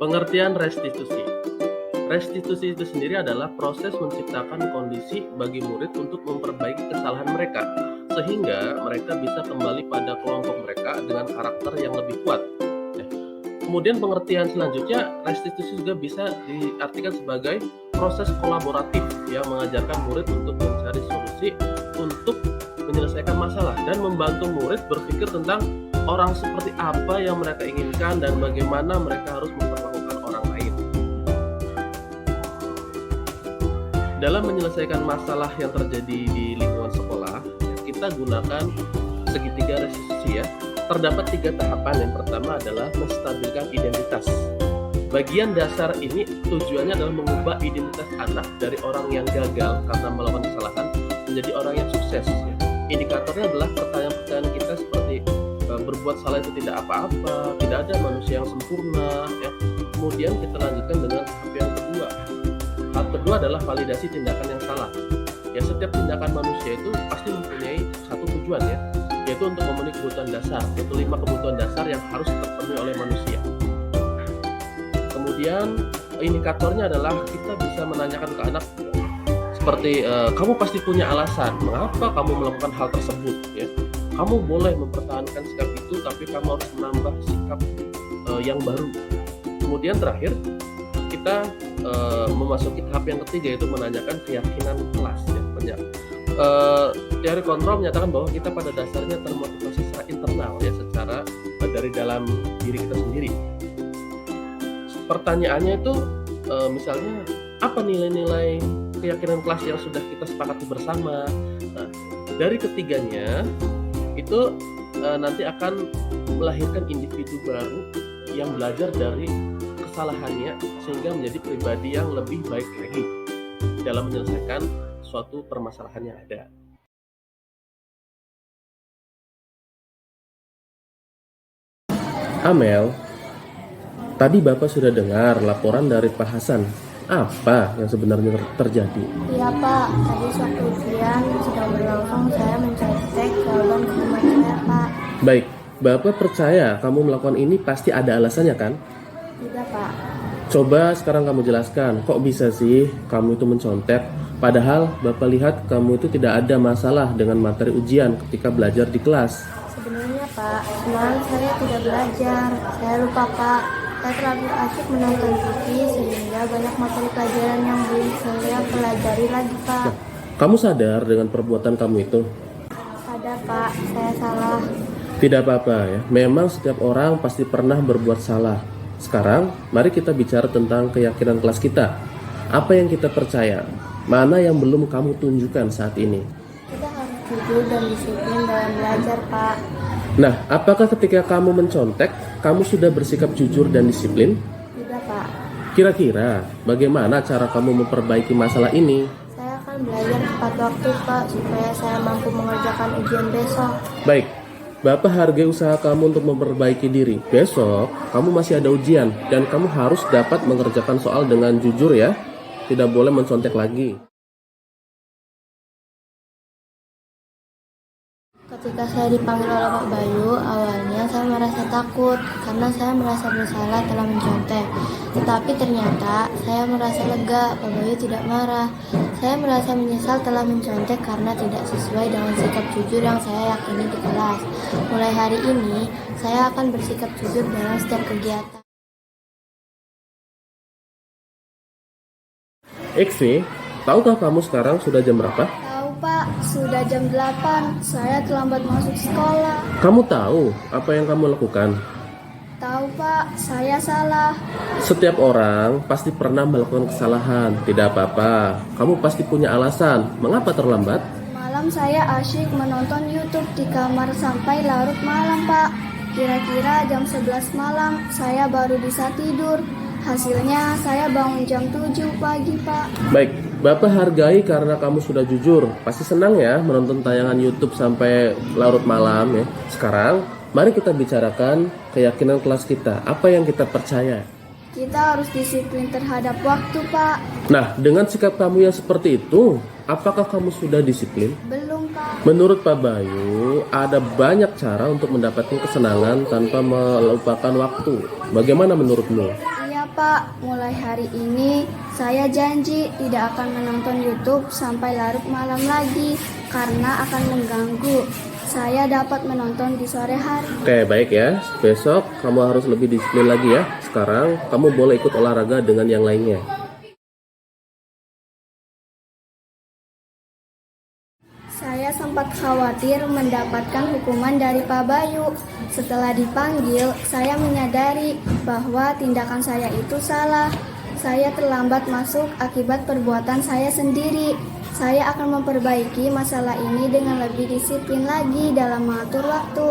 Pengertian restitusi. Restitusi itu sendiri adalah proses menciptakan kondisi bagi murid untuk memperbaiki kesalahan mereka, sehingga mereka bisa kembali pada kelompok mereka dengan karakter yang lebih kuat. Ya. Kemudian pengertian selanjutnya, restitusi juga bisa diartikan sebagai proses kolaboratif yang mengajarkan murid untuk mencari solusi untuk menyelesaikan masalah dan membantu murid berpikir tentang orang seperti apa yang mereka inginkan dan bagaimana mereka harus memperlakukan orang lain. Dalam menyelesaikan masalah yang terjadi di lingkungan sekolah, kita gunakan segitiga restitusi ya. Terdapat 3 tahapan. Yang pertama adalah menstabilkan identitas. Bagian dasar ini tujuannya adalah mengubah identitas anak dari orang yang gagal karena melakukan kesalahan menjadi orang yang sukses. Ya. Indikatornya adalah pertanyaan-pertanyaan kita seperti berbuat salah itu tidak apa-apa, tidak ada manusia yang sempurna. Ya. Kemudian kita lanjutkan dengan tahap yang kedua. Tahap kedua adalah validasi tindakan yang salah. Ya, setiap tindakan manusia itu pasti mempunyai satu tujuan ya, yaitu untuk memenuhi kebutuhan dasar, yaitu 5 kebutuhan dasar yang harus terpenuhi oleh manusia. Kemudian indikatornya adalah kita bisa menanyakan ke anak seperti kamu pasti punya alasan mengapa kamu melakukan hal tersebut ya. Kamu boleh mempertahankan sikap itu, tapi kamu harus menambah sikap yang baru. Kemudian terakhir kita memasuki tahap yang ketiga, yaitu menanyakan keyakinan kelas ya. Teori kontrol menyatakan bahwa kita pada dasarnya termotivasi secara internal ya, secara dari dalam diri kita sendiri. Pertanyaannya itu misalnya apa nilai-nilai keyakinan kelas yang sudah kita sepakati bersama. Nah, dari ketiganya itu nanti akan melahirkan individu baru yang belajar dari kesalahannya sehingga menjadi pribadi yang lebih baik lagi dalam menyelesaikan suatu permasalahan yang ada. Amel, tadi Bapak sudah dengar laporan dari Pak Hasan. Apa yang sebenarnya terjadi? Iya Pak, tadi saat ujian sedang berlangsung saya mencetek jawaban ke teman saya Pak. Baik, Bapak percaya kamu melakukan ini pasti ada alasannya kan? Tidak Pak. Coba sekarang kamu jelaskan, kok bisa sih kamu itu mencontek? Padahal Bapak lihat kamu itu tidak ada masalah dengan materi ujian ketika belajar di kelas. Sebenarnya Pak, semalam saya tidak belajar. Saya lupa Pak. Saya terlalu asyik menonton TV sehingga banyak materi pelajaran yang belum saya pelajari lagi Pak. Nah, kamu sadar dengan perbuatan kamu itu? Sadar Pak, saya salah. Tidak apa-apa ya, memang setiap orang pasti pernah berbuat salah. Sekarang, mari kita bicara tentang keyakinan kelas kita. Apa yang kita percaya? Mana yang belum kamu tunjukkan saat ini? Kita harus jujur dan disiplin dalam belajar Pak. Nah, apakah ketika kamu mencontek, kamu sudah bersikap jujur dan disiplin? Tidak Pak. Kira-kira, bagaimana cara kamu memperbaiki masalah ini? Saya akan belajar tepat waktu Pak supaya saya mampu mengerjakan ujian besok. Baik, Bapak hargai usaha kamu untuk memperbaiki diri. Besok, kamu masih ada ujian, dan kamu harus dapat mengerjakan soal dengan jujur ya. Tidak boleh mencontek lagi. Ketika saya dipanggil oleh Pak Bayu, awalnya saya merasa takut karena saya merasa bersalah telah mencontek. Tetapi ternyata saya merasa lega, Pak Bayu tidak marah. Saya merasa menyesal telah mencontek karena tidak sesuai dengan sikap jujur yang saya yakini di kelas. Mulai hari ini, saya akan bersikap jujur dalam setiap kegiatan. Ekvi, tahukah kamu sekarang sudah jam berapa? Pak, sudah jam 8. Saya terlambat masuk sekolah. Kamu tahu apa yang kamu lakukan? Tahu Pak, saya salah. Setiap orang pasti pernah melakukan kesalahan. Tidak apa-apa, kamu pasti punya alasan. Mengapa terlambat? Malam saya asyik menonton YouTube di kamar sampai larut malam Pak. Kira-kira jam 11 malam saya baru bisa tidur. Hasilnya saya bangun jam 7 pagi Pak. Baik, Bapak hargai karena kamu sudah jujur. Pasti senang ya menonton tayangan YouTube sampai larut malam ya. Sekarang, mari kita bicarakan keyakinan kelas kita. Apa yang kita percaya? Kita harus disiplin terhadap waktu, Pak. Nah, dengan sikap kamu yang seperti itu, apakah kamu sudah disiplin? Belum, Pak. Menurut Pak Bayu, ada banyak cara untuk mendapatkan kesenangan tanpa melupakan waktu. Bagaimana menurutmu? Iya, Pak. Mulai hari ini saya janji tidak akan menonton YouTube sampai larut malam lagi karena akan mengganggu. Saya dapat menonton di sore hari. Oke, baik ya. Besok kamu harus lebih disiplin lagi ya. Sekarang kamu boleh ikut olahraga dengan yang lainnya. Saya sempat khawatir mendapatkan hukuman dari Pak Bayu. Setelah dipanggil, saya menyadari bahwa tindakan saya itu salah. Saya terlambat masuk akibat perbuatan saya sendiri. Saya akan memperbaiki masalah ini dengan lebih disiplin lagi dalam mengatur waktu.